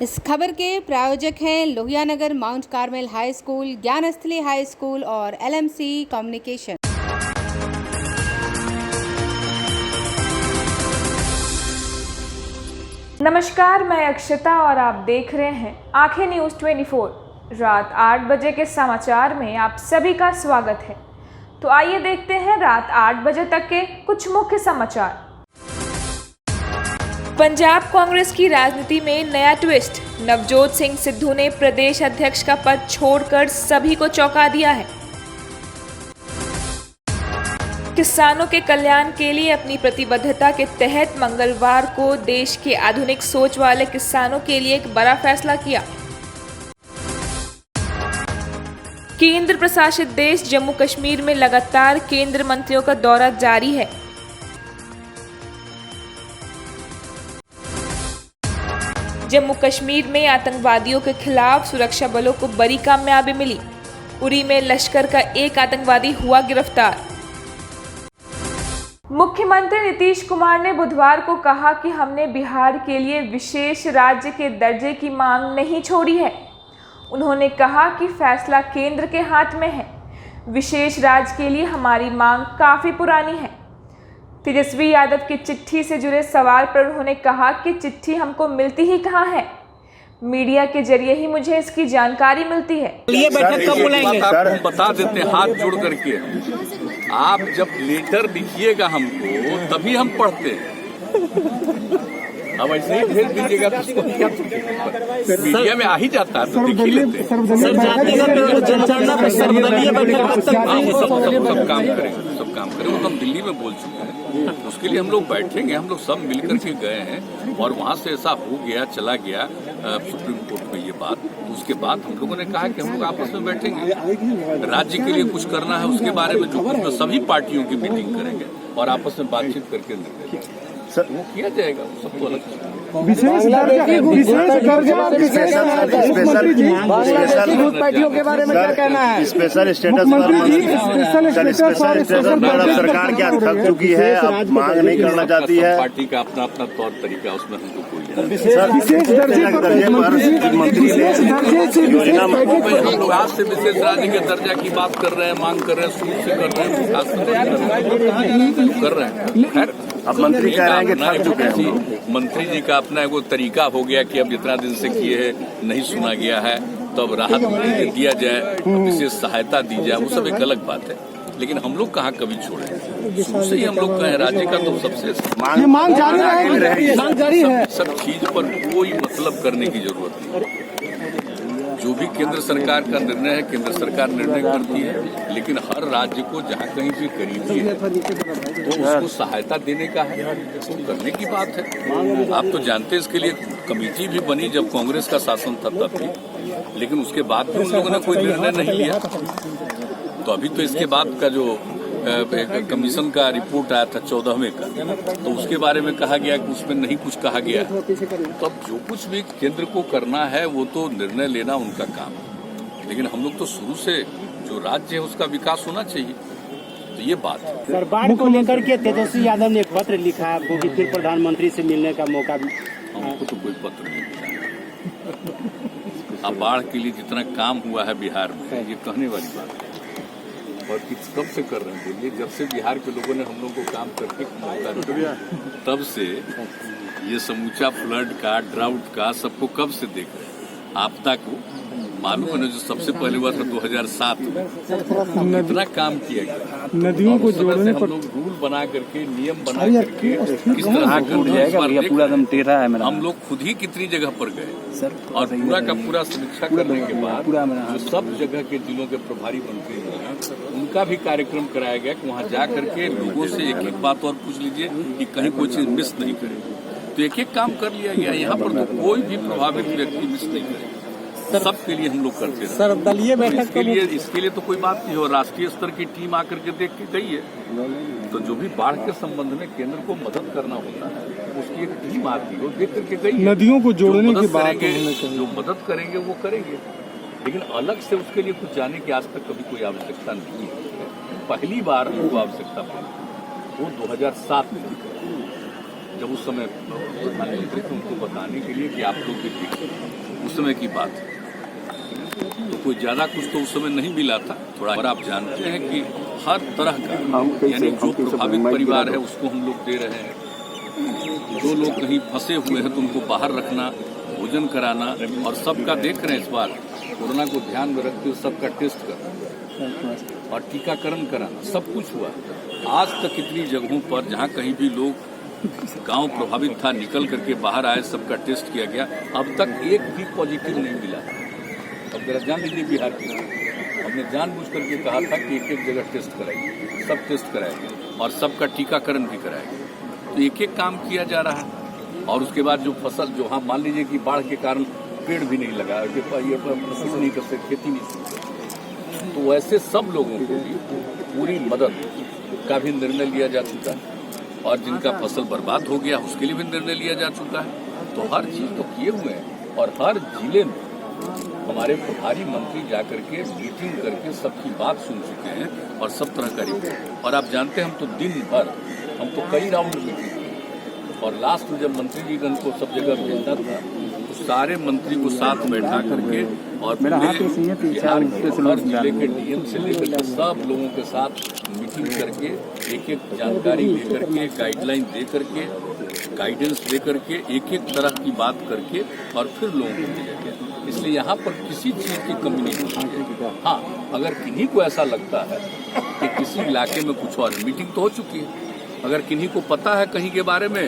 इस खबर के प्रायोजक हैं Lohia Nagar Mount Carmel high school, Gyansthali high school और LMC कम्युनिकेशन। नमस्कार, मैं अक्षता और आप देख रहे हैं आंखें न्यूज़ 24। रात 8 बजे के समाचार में आप सभी का स्वागत है। तो आइए देखते हैं रात 8 बजे तक के कुछ मुख्य समाचार। पंजाब कांग्रेस की राजनीति में नया ट्विस्ट। नवजोत सिंह सिद्धू ने प्रदेश अध्यक्ष का पद छोड़कर सभी को चौंका दिया है। किसानों के कल्याण के लिए अपनी प्रतिबद्धता के तहत मंगलवार को देश के आधुनिक सोच वाले किसानों के लिए एक बड़ा फैसला किया। केंद्र प्रशासित देश जम्मू कश्मीर में लगातार केंद्र मंत्रियों का दौरा जारी है। जम्मू कश्मीर में आतंकवादियों के खिलाफ सुरक्षा बलों को बड़ी कामयाबी मिली। उरी में लश्कर का एक आतंकवादी हुआ गिरफ्तार। मुख्यमंत्री नीतीश कुमार ने बुधवार को कहा कि हमने बिहार के लिए विशेष राज्य के दर्जे की मांग नहीं छोड़ी है। उन्होंने कहा कि फैसला केंद्र के हाथ में है। विशेष राज्य के लिए हमारी मांग काफी पुरानी है। तेजस्वी यादव की चिट्ठी से जुड़े सवाल पर उन्होंने कहा कि चिट्ठी हमको मिलती ही कहाँ है, मीडिया के जरिए ही मुझे इसकी जानकारी मिलती है। ये बैठक कब बुलाएंगे? आपको बता देते हैं हाथ जोड़ करके, आप जब लेटर लिखिएगा हमको तभी हम पढ़ते हैं। अब ऐसे ही भेज दीजिएगा तो उसको क्या मीडिया में आ ही जाता है तो देख ही लेते हैं। सब काम करेंगे, सब काम करेंगे। वो हम दिल्ली में बोल चुके हैं, उसके लिए हम लोग बैठेंगे। हम लोग सब मिलकर के गए हैं और वहाँ से ऐसा हो गया, चला गया सुप्रीम कोर्ट में ये बात। तो उसके बाद हम लोगों ने कहा कि हम लोग आपस में बैठेंगे, राज्य के लिए कुछ करना है उसके बारे में जो कुछ सभी पार्टियों की मीटिंग करेंगे और आपस में बातचीत करके निर्णय वो किया जाएगा। सबको अलग पार्टियों के बारे में क्या कहना है? स्पेशल स्टेटस सरकार क्या थक चुकी है, अब मांग नहीं करना चाहती है। पार्टी का अपना अपना तौर तरीका, उसमें हमको कोई हम लोग आज से विशेष राज्य के दर्जा की बात कर रहे हैं, मांग कर रहे हैं, शुरू से कर रहे हैं, कर रहे हैं। खैर अब मंत्री कह रहे हैं कि थक चुके हैं। मंत्री जी का अपना वो तरीका हो गया कि अब जितना दिन से किए हैं नहीं सुना गया है तो अब राहत दिया जाए, विशेष सहायता दी जाए, वो सब एक अलग बात है। लेकिन हम लोग कहाँ कभी छोड़े, शुरू से ही हम लोग कहें राज्य का तो सबसे मांग जारी है। सब चीज पर कोई मतलब करने की जरूरत नहीं। जो भी केंद्र सरकार का निर्णय है, केंद्र सरकार निर्णय करती है, लेकिन हर राज्य को जहाँ कहीं भी गरीबी है तो उसको सहायता देने का है, तो करने की बात है। आप तो जानते हैं इसके लिए कमेटी भी बनी जब कांग्रेस का शासन था तब भी, लेकिन उसके बाद भी उन लोगों ने कोई निर्णय नहीं लिया। तो अभी तो इसके बाद का जो कमीशन का रिपोर्ट आया था 14वें का, तो उसके बारे में कहा गया कि उसमें नहीं कुछ कहा गया। तो अब जो कुछ भी केंद्र को करना है वो तो निर्णय लेना उनका काम है, लेकिन हम लोग तो शुरू से जो राज्य है उसका विकास होना चाहिए। तो ये बात है। सर, बाढ़ को लेकर के तेजस्वी यादव ने एक पत्र लिखा है आपको कि फिर प्रधानमंत्री से मिलने का मौका भी। हमको तो कोई पत्र नहीं मिला। अब बाढ़ के लिए जितना काम हुआ है बिहार में, ये कहने वाली बात है। और कब से कर रहे हैं बोलिए, जब से बिहार के लोगों ने हम लोग को काम करके मौका दिया तब से ये समूचा फ्लड का, ड्राउट का सबको कब से देख रहे हैं। आपदा को मालूम है ना, जो सबसे पहले हुआ था 2007 में, कितना काम किया गया। नदियों को जोड़ने पर हम लोग रूल बना करके, नियम बना करके किस तरह पूरा एकदम टेढ़ा है। हम लोग खुद ही कितनी जगह पर गए और पूरा का पूरा समीक्षा करने के बाद जो सब जगह के जिलों के प्रभारी मंत्री हैं उनका भी कार्यक्रम कराया गया कि वहाँ जा करके लोगों से एक एक बात और पूछ लीजिए कि कहीं कोई चीज मिस नहीं करे। तो एक एक काम कर लिया गया। यहाँ पर तो कोई भी प्रभावित व्यक्ति मिस नहीं करेगा। सबके लिए हम लोग करते हैं सर। दलीय बैठक इसके लिए तो कोई बात नहीं हो। राष्ट्रीय स्तर की टीम आकर के देख के गई है। तो जो भी बाढ़ के संबंध में केंद्र को मदद करना होता है उसकी एक टीम आती है, देख करके गई। नदियों को जोड़ने की बात जो मदद करेंगे वो करेंगे, लेकिन अलग से उसके लिए कुछ जाने की आज तक कभी कोई आवश्यकता नहीं है। पहली बार वो आवश्यकता पड़ी वो 2007 में, जब उस समय प्रधानमंत्री थे, उनको बताने के लिए कि आप लोग भी उस समय की बात है, तो कोई ज्यादा कुछ तो उस समय नहीं मिला था थोड़ा। और आप जानते हैं कि हर तरह का यानी जो प्रभावित परिवार है उसको हम लोग दे रहे हैं। जो लोग कहीं फंसे हुए हैं तो उनको बाहर रखना, भोजन कराना, और सबका देख रहे हैं इस बार कोरोना को ध्यान में रखते हुए सबका टेस्ट करना और टीकाकरण कराना, सब कुछ हुआ। आज तक इतनी जगहों पर जहाँ कहीं भी लोग गांव प्रभावित था निकल करके बाहर आए, सबका टेस्ट किया गया। अब तक एक भी पॉजिटिव नहीं मिला। अब जरा जान लीजिए बिहार की, हमने जानबूझ करके कहा था कि एक एक जगह टेस्ट कराइए, सब टेस्ट कराएंगे और सबका टीकाकरण भी कराएंगे। तो एक एक काम किया जा रहा है। और उसके बाद जो फसल जो हाँ मान लीजिए कि बाढ़ के कारण पेड़ भी नहीं लगा, ये कुछ नहीं कर सकते, खेती नहीं सकते, तो ऐसे सब लोगों को भी पूरी मदद का भी निर्णय लिया जा चुका है। और जिनका फसल बर्बाद हो गया उसके लिए भी निर्णय लिया जा चुका है। तो हर चीज तो किए हुए हैं। और हर जिले में हमारे प्रभारी मंत्री जाकर के मीटिंग करके सबकी बात सुन चुके हैं और सब तरह का रिपोर्ट। और आप जानते हैं हम तो दिन भर हम तो कई राउंड मीटिंग किए और लास्ट में जब मंत्री जी को सब जगह भेजना था तो सारे मंत्री को साथ बैठा करके और बिहार के हर जिले के डीएम से लेकर के सब लोगों के साथ मीटिंग करके एक एक जानकारी लेकर के, गाइडलाइन दे करके, गाइडेंस दे करके, एक एक तरह की बात करके और फिर लोगों को भेजा गया। इसलिए यहाँ पर किसी चीज की कमी नहीं होती है। हाँ, अगर किन्हीं को ऐसा लगता है कि किसी इलाके में कुछ और, मीटिंग तो हो चुकी है, अगर किन्हीं को पता है कहीं के बारे में।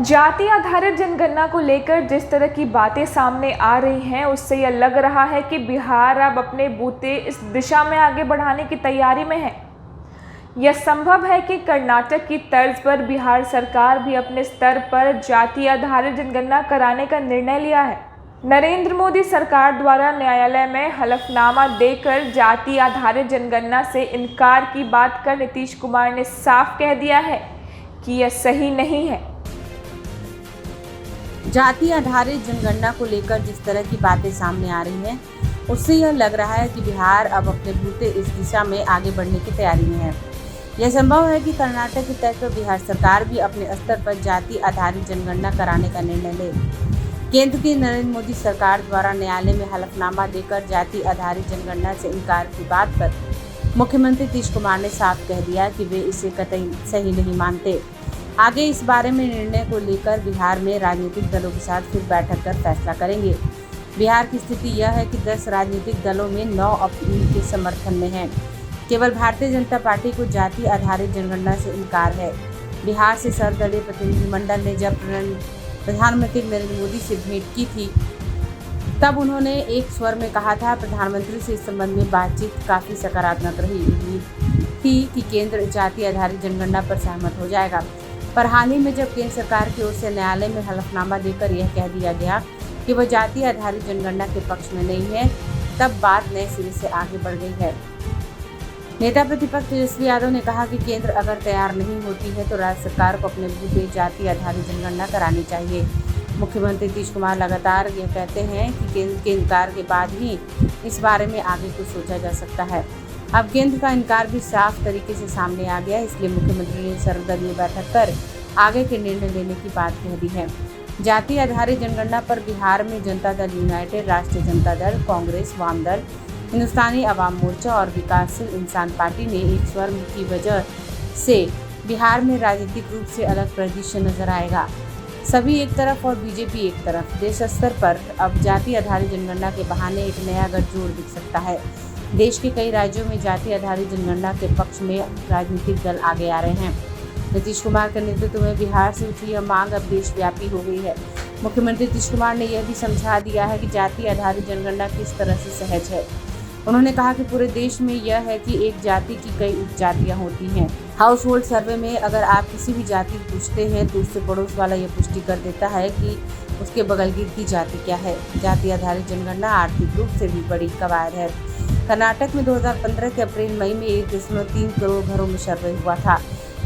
जाति आधारित जनगणना को लेकर जिस तरह की बातें सामने आ रही हैं उससे यह लग रहा है कि बिहार अब अपने बूते इस दिशा में आगे बढ़ाने की तैयारी में है। यह संभव है कि कर्नाटक की तर्ज पर बिहार सरकार भी अपने स्तर पर जाति आधारित जनगणना कराने का निर्णय लिया है। नरेंद्र मोदी सरकार द्वारा न्यायालय में हलफनामा देकर जाति आधारित जनगणना से इनकार की बात कर नीतीश कुमार ने साफ कह दिया है कि यह सही नहीं है। जाति आधारित जनगणना को लेकर जिस तरह की बातें सामने आ रही हैं उससे यह लग रहा है कि बिहार अब अपने बूते इस दिशा में आगे बढ़ने की तैयारी में है। यह संभव है कि कर्नाटक की तर्ज पर बिहार सरकार भी अपने स्तर पर जाति आधारित जनगणना कराने का निर्णय ले। केंद्र की नरेंद्र मोदी सरकार द्वारा न्यायालय में हलफनामा देकर जाति आधारित जनगणना से इनकार की बात पर मुख्यमंत्री नीतीश कुमार ने साफ कह दिया कि वे इसे कतई सही नहीं मानते। आगे इस बारे में निर्णय को लेकर बिहार में राजनीतिक दलों के साथ फिर बैठक कर फैसला करेंगे। बिहार की स्थिति यह है कि 10 राजनीतिक दलों में 9 अपील के समर्थन में हैं। केवल भारतीय जनता पार्टी को जाति आधारित जनगणना से इनकार है। बिहार से सर्वदलीय प्रतिनिधिमंडल ने जब प्रधानमंत्री नरेंद्र मोदी से भेंट की थी तब उन्होंने एक स्वर में कहा था, प्रधानमंत्री से इस संबंध में बातचीत काफ़ी सकारात्मक रही। उम्मीद थी कि केंद्र जाति आधारित जनगणना पर सहमत हो जाएगा, पर हाल ही में जब केंद्र सरकार की ओर से न्यायालय में हलफनामा देकर यह कह दिया गया कि वह जाति आधारित जनगणना के पक्ष में नहीं है, तब बात नए सिरे से आगे बढ़ गई है। नेता प्रतिपक्ष तेजस्वी यादव ने कहा कि केंद्र अगर तैयार नहीं होती है तो राज्य सरकार को अपने बूते जाति आधारित जनगणना करानी चाहिए। मुख्यमंत्री नीतीश कुमार लगातार यह कहते हैं कि केंद्र के इनकार के बाद ही इस बारे में आगे कुछ सोचा जा सकता है। अब केंद्र का इनकार भी साफ तरीके से सामने आ गया, इसलिए मुख्यमंत्री ने सर्वदलीय बैठक कर आगे के निर्णय लेने की बात कह दी है। जाति आधारित जनगणना पर बिहार में जनता दल यूनाइटेड, राष्ट्रीय जनता दल, कांग्रेस, वाम दल, हिंदुस्तानी अवाम मोर्चा और विकासशील इंसान पार्टी ने एक स्वर की वजह से बिहार में राजनीतिक रूप से अलग परिदृश्य नजर आएगा। सभी एक तरफ और बीजेपी एक तरफ। देश स्तर पर अब जाति आधारित जनगणना के बहाने एक नया गठजोड़ दिख सकता है। देश के कई राज्यों में जाति आधारित जनगणना के पक्ष में राजनीतिक दल आगे आ रहे हैं। नीतीश कुमार के नेतृत्व में बिहार से उठी यह मांग अब देशव्यापी हो गई है। मुख्यमंत्री नीतीश कुमार ने यह भी समझा दिया है कि जाति आधारित जनगणना किस तरह से सहज है। उन्होंने कहा कि पूरे देश में यह है कि एक जाति की कई उपजातियां होती हैं। हाउस होल्ड सर्वे में अगर आप किसी भी जाति को पूछते हैं तो उससे पड़ोस वाला यह पुष्टि कर देता है कि उसके बगल की जाति क्या है। जाति आधारित जनगणना आर्थिक रूप से भी बड़ी कवायद है। कर्नाटक में 2015 के अप्रैल मई में 1.3 करोड़ घरों में सर्वे हुआ था।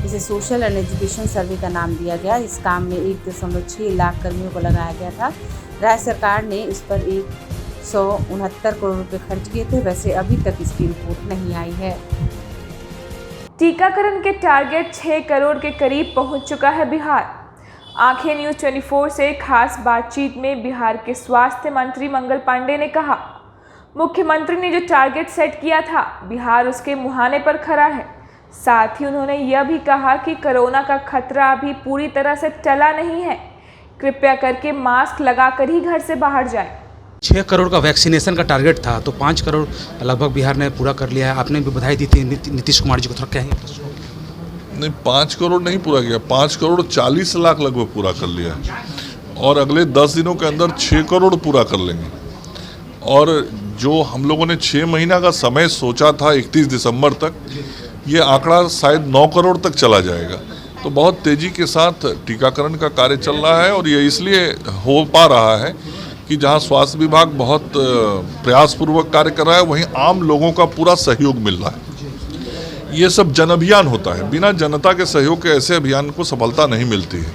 इसे सोशल एंड एजुकेशन सर्वे का नाम दिया गया। इस काम में 1.6 लाख कर्मियों को लगाया गया था। राज्य सरकार ने इस पर 169 करोड़ रुपए खर्च किए थे। वैसे अभी तक इसकी रिपोर्ट नहीं आई है। टीकाकरण के टारगेट 6 करोड़ के करीब पहुंच चुका है बिहार। आंखें न्यूज़ 24 से खास बातचीत में बिहार के स्वास्थ्य मंत्री मंगल पांडे ने कहा, मुख्यमंत्री ने जो टारगेट सेट किया था बिहार उसके मुहाने पर खड़ा है। साथ ही उन्होंने यह भी कहा कि कोरोना का खतरा अभी पूरी तरह से टला नहीं है, कृपया करके मास्क लगाकर ही घर से बाहर जाएं। 6 करोड़ का वैक्सीनेशन का टारगेट था तो 5 करोड़ लगभग बिहार ने पूरा कर लिया है। आपने भी बधाई दी थी नीतीश कुमार जी को, थोड़ा कहेंगे? नहीं, 5 करोड़ नहीं पूरा किया, 5 करोड़ 40 लाख लगभग पूरा कर लिया है और अगले 10 दिनों के अंदर 6 करोड़ पूरा कर लेंगे। और जो हम लोगों ने 6 महीना का समय सोचा था 31 दिसंबर तक, ये आंकड़ा शायद 9 करोड़ तक चला जाएगा। तो बहुत तेज़ी के साथ टीकाकरण का कार्य चल रहा है और ये इसलिए हो पा रहा है कि जहां स्वास्थ्य विभाग बहुत प्रयासपूर्वक कार्य कर रहा है, वहीं आम लोगों का पूरा सहयोग मिल रहा है। ये सब जन अभियान होता है, बिना जनता के सहयोग के ऐसे अभियान को सफलता नहीं मिलती है।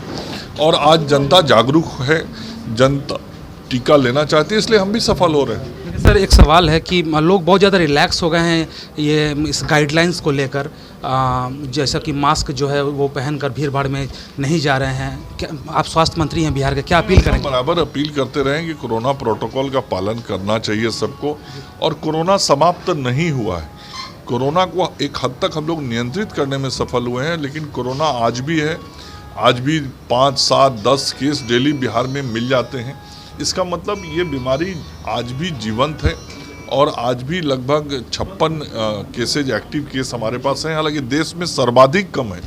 और आज जनता जागरूक है, जनता टीका लेना चाहती है, इसलिए हम भी सफल हो रहे हैं। सर, एक सवाल है कि लोग बहुत ज़्यादा रिलैक्स हो गए हैं ये इस गाइडलाइंस को लेकर, जैसा कि मास्क जो है वो पहनकर भीड़ भाड़ में नहीं जा रहे हैं। क्या आप स्वास्थ्य मंत्री हैं बिहार के, क्या अपील करेंगे? बराबर अपील करते रहें कि कोरोना प्रोटोकॉल का पालन करना चाहिए सबको। और कोरोना समाप्त नहीं हुआ है, कोरोना को एक हद तक हम लोग नियंत्रित करने में सफल हुए हैं, लेकिन कोरोना आज भी है। आज भी 5, 7, 10 केस डेली बिहार में मिल जाते हैं। इसका मतलब ये बीमारी आज भी जीवंत है और आज भी लगभग 56 केसेज एक्टिव केस हमारे पास हैं। हालांकि देश में सर्वाधिक कम है,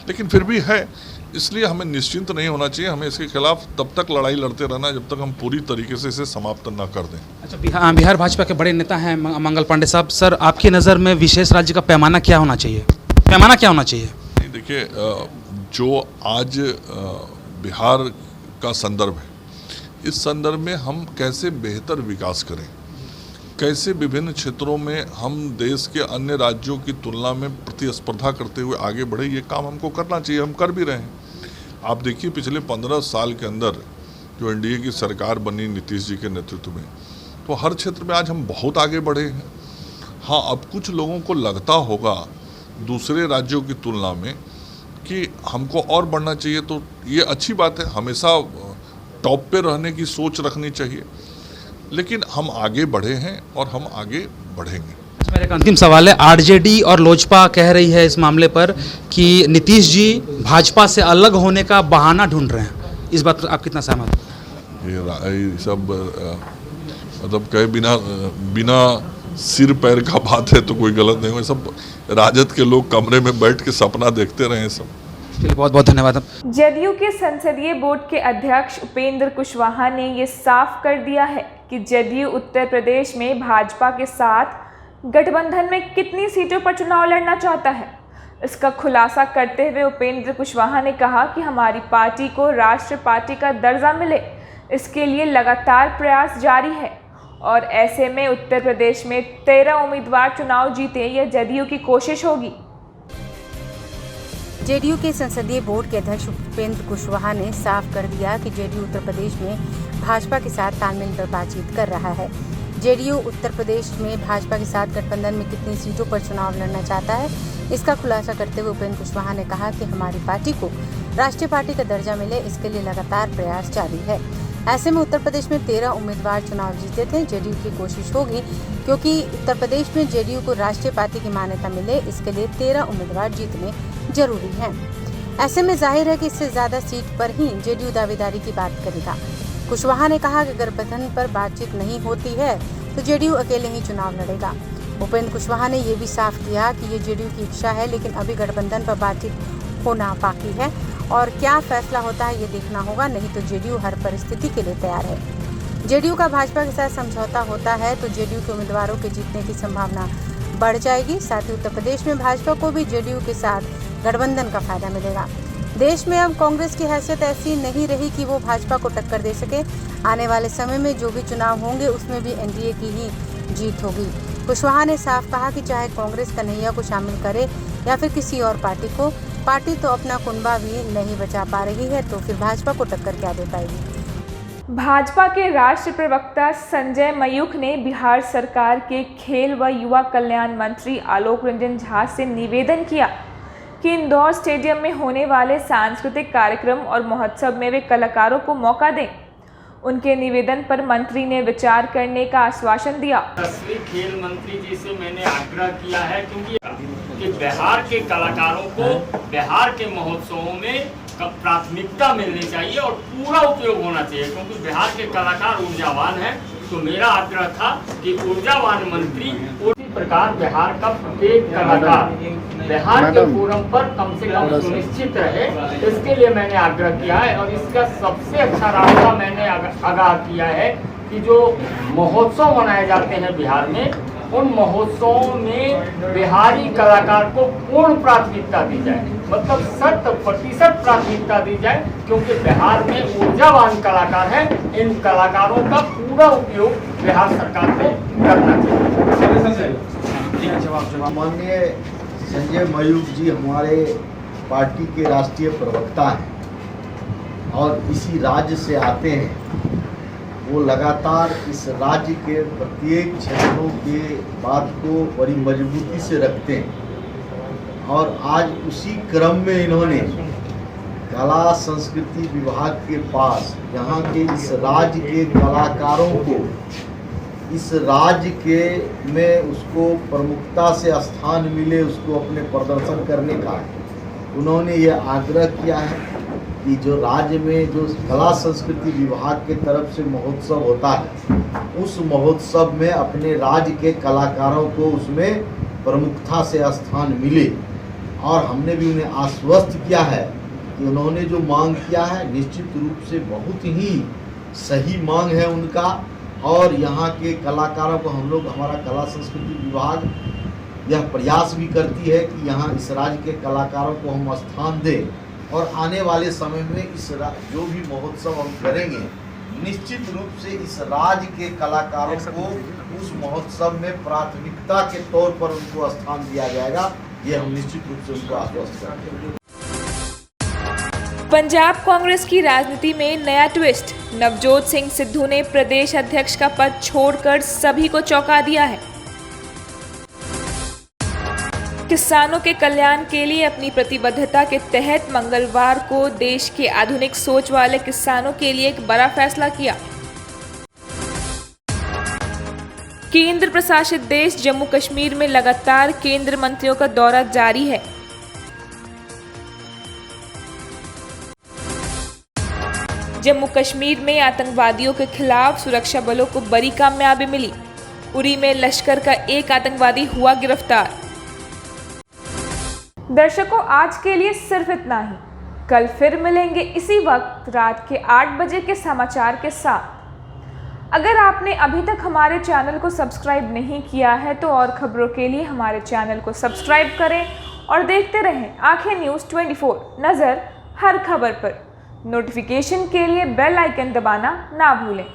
लेकिन फिर भी है। इसलिए हमें निश्चिंत नहीं होना चाहिए, हमें इसके खिलाफ तब तक लड़ाई लड़ते रहना है जब तक हम पूरी तरीके से इसे समाप्त न कर दें। अच्छा, बिहार भाजपा के बड़े नेता हैं मंगल पांडे साहब। सर, आपकी नज़र में विशेष राज्य का पैमाना क्या होना चाहिए? नहीं, देखिए, जो आज बिहार का संदर्भ है, इस संदर्भ में हम कैसे बेहतर विकास करें, कैसे विभिन्न क्षेत्रों में हम देश के अन्य राज्यों की तुलना में प्रतिस्पर्धा करते हुए आगे बढ़े, ये काम हमको करना चाहिए, हम कर भी रहे हैं। आप देखिए, पिछले 15 साल के अंदर जो एनडीए की सरकार बनी नीतीश जी के नेतृत्व में, तो हर क्षेत्र में आज हम बहुत आगे बढ़े हैं। हाँ, अब कुछ लोगों को लगता होगा दूसरे राज्यों की तुलना में कि हमको और बढ़ना चाहिए, तो ये अच्छी बात है। हमेशा टॉप पे रहने की सोच रखनी चाहिए, लेकिन हम आगे बढ़े हैं और हम आगे बढ़ेंगे। मेरा एक अंतिम सवाल है, आरजेडी और लोजपा कह रही है इस मामले पर कि नीतीश जी भाजपा से अलग होने का बहाना ढूंढ रहे हैं, इस बात पर आप कितना सहमत? ये सब मतलब कहे बिना सिर पैर का बात है तो कोई गलत नहीं हो। सब राजद के लोग कमरे में बैठ के सपना देखते रहे सब। बहुत बहुत धन्यवाद। जदयू के संसदीय बोर्ड के अध्यक्ष उपेंद्र कुशवाहा ने ये साफ कर दिया है कि जदयू उत्तर प्रदेश में भाजपा के साथ गठबंधन में कितनी सीटों पर चुनाव लड़ना चाहता है। इसका खुलासा करते हुए उपेंद्र कुशवाहा ने कहा कि हमारी पार्टी को राष्ट्रीय पार्टी का दर्जा मिले, इसके लिए लगातार प्रयास जारी है और ऐसे में उत्तर प्रदेश में 13 उम्मीदवार चुनाव जीते, यह जदयू की कोशिश होगी। जेडीयू के संसदीय बोर्ड के अध्यक्ष उपेंद्र कुशवाहा ने साफ कर दिया कि जेडीयू उत्तर प्रदेश में भाजपा के साथ तालमेल पर बातचीत कर रहा है। जेडीयू उत्तर प्रदेश में भाजपा के साथ गठबंधन में कितनी सीटों पर चुनाव लड़ना चाहता है, इसका खुलासा करते हुए उपेंद्र कुशवाहा ने कहा कि हमारी पार्टी को राष्ट्रीय पार्टी का दर्जा मिले, इसके लिए लगातार प्रयास जारी है। ऐसे में उत्तर प्रदेश में 13 उम्मीदवार चुनाव जीते थे। जेडीयू की कोशिश होगी क्योंकि उत्तर प्रदेश में जेडीयू को राष्ट्रीय पार्टी की मान्यता मिले, इसके लिए 13 उम्मीदवार जीतने जरूरी है। ऐसे में जाहिर है कि इससे ज्यादा सीट पर ही जेडीयू दावेदारी की बात करेगा। कुशवाहा ने कहा कि गठबंधन पर बातचीत नहीं होती है तो जेडीयू अकेले ही चुनाव लड़ेगा। उपेंद्र कुशवाहा ने यह भी साफ किया कि ये जेडीयू की इच्छा है, लेकिन अभी गठबंधन पर बातचीत होना बाकी है और क्या फैसला होता है ये देखना होगा, नहीं तो जेडीयू हर परिस्थिति के लिए तैयार है। जेडीयू का भाजपा के साथ समझौता होता है तो जेडीयू के उम्मीदवारों के जीतने की संभावना बढ़ जाएगी। साथ ही उत्तर प्रदेश में भाजपा को भी जेडीयू के साथ गठबंधन का फायदा मिलेगा। देश में अब कांग्रेस की हैसियत ऐसी नहीं रही कि वो भाजपा को टक्कर दे सके। आने वाले समय में जो भी चुनाव होंगे उसमें भी एनडीए की ही जीत होगी। कुशवाहा ने साफ कहा कि चाहे कांग्रेस कन्हैया को शामिल करे या फिर किसी और पार्टी को, पार्टी तो अपना कुनबा भी नहीं बचा पा रही है, तो फिर भाजपा को टक्कर क्या दे पाएगी। भाजपा के राष्ट्रीय प्रवक्ता संजय मयूख ने बिहार सरकार के खेल व युवा कल्याण मंत्री आलोक रंजन झा से निवेदन किया कि इंदौर स्टेडियम में होने वाले सांस्कृतिक कार्यक्रम और महोत्सव में वे कलाकारों को मौका दें। उनके निवेदन पर मंत्री ने विचार करने का आश्वासन दिया। खेल मंत्री जी से मैंने आग्रह किया है कि बिहार के कलाकारों को बिहार के महोत्सवों में प्राथमिकता मिलनी चाहिए और पूरा उपयोग होना चाहिए, क्योंकि बिहार के कलाकार ऊर्जावान हैं। तो मेरा आग्रह था कि ऊर्जावान मंत्री उसी प्रकार बिहार का प्रत्येक कलाकार बिहार के फोरम पर कम से कम सुनिश्चित रहे, इसके लिए मैंने आग्रह किया है। और इसका सबसे अच्छा रास्ता मैंने आगाह किया है कि जो महोत्सव मनाए जाते हैं बिहार में, उन महोत्सवों में बिहारी कलाकार को पूर्ण प्राथमिकता दी जाए, मतलब 100% प्राथमिकता दी जाए, क्योंकि बिहार में ऊर्जावान कलाकार हैं। इन कलाकारों का पूरा उपयोग बिहार सरकार को करना चाहिए। माननीय संजय मयूख जी हमारे पार्टी के राष्ट्रीय प्रवक्ता हैं और इसी राज्य से आते हैं। वो लगातार इस राज्य के प्रत्येक क्षेत्रों के बात को बड़ी मजबूती से रखते हैं और आज उसी क्रम में इन्होंने कला संस्कृति विभाग के पास यहाँ के इस राज्य के कलाकारों को इस राज्य के में उसको प्रमुखता से स्थान मिले, उसको अपने प्रदर्शन करने का उन्होंने ये आग्रह किया है कि जो राज्य में जो कला संस्कृति विभाग के तरफ से महोत्सव होता है, उस महोत्सव में अपने राज्य के कलाकारों को उसमें प्रमुखता से स्थान मिले। और हमने भी उन्हें आश्वस्त किया है कि उन्होंने जो मांग किया है निश्चित रूप से बहुत ही सही मांग है उनका। और यहाँ के कलाकारों को हम लोग, हमारा कला संस्कृति विभाग यह प्रयास भी करती है कि यहाँ इस राज्य के कलाकारों को हम स्थान दें और आने वाले समय में इस जो भी महोत्सव हम करेंगे निश्चित रूप से इस राज्य के कलाकारों को उस महोत्सव में प्राथमिकता के तौर पर उनको स्थान दिया जाएगा। ये हम निश्चित रूप से उनको आश्वस्त करेंगे। पंजाब कांग्रेस की राजनीति में नया ट्विस्ट। नवजोत सिंह सिद्धू ने प्रदेश अध्यक्ष का पद छोड़कर सभी को चौंका दिया है। किसानों के कल्याण के लिए अपनी प्रतिबद्धता के तहत मंगलवार को देश के आधुनिक सोच वाले किसानों के लिए एक बड़ा फैसला किया। केंद्र प्रशासित देश जम्मू कश्मीर में लगातार केंद्र मंत्रियों का दौरा जारी है। जम्मू कश्मीर में आतंकवादियों के खिलाफ सुरक्षा बलों को बड़ी कामयाबी मिली। उरी में लश्कर का एक आतंकवादी हुआ गिरफ्तार। दर्शकों, आज के लिए सिर्फ इतना ही। कल फिर मिलेंगे इसी वक्त रात के 8 बजे के समाचार के साथ। अगर आपने अभी तक हमारे चैनल को सब्सक्राइब नहीं किया है तो और खबरों के लिए हमारे चैनल को सब्सक्राइब करें और देखते रहें आंखें न्यूज़ 24, नज़र हर खबर पर। नोटिफिकेशन के लिए बेल आइकन दबाना ना भूलें।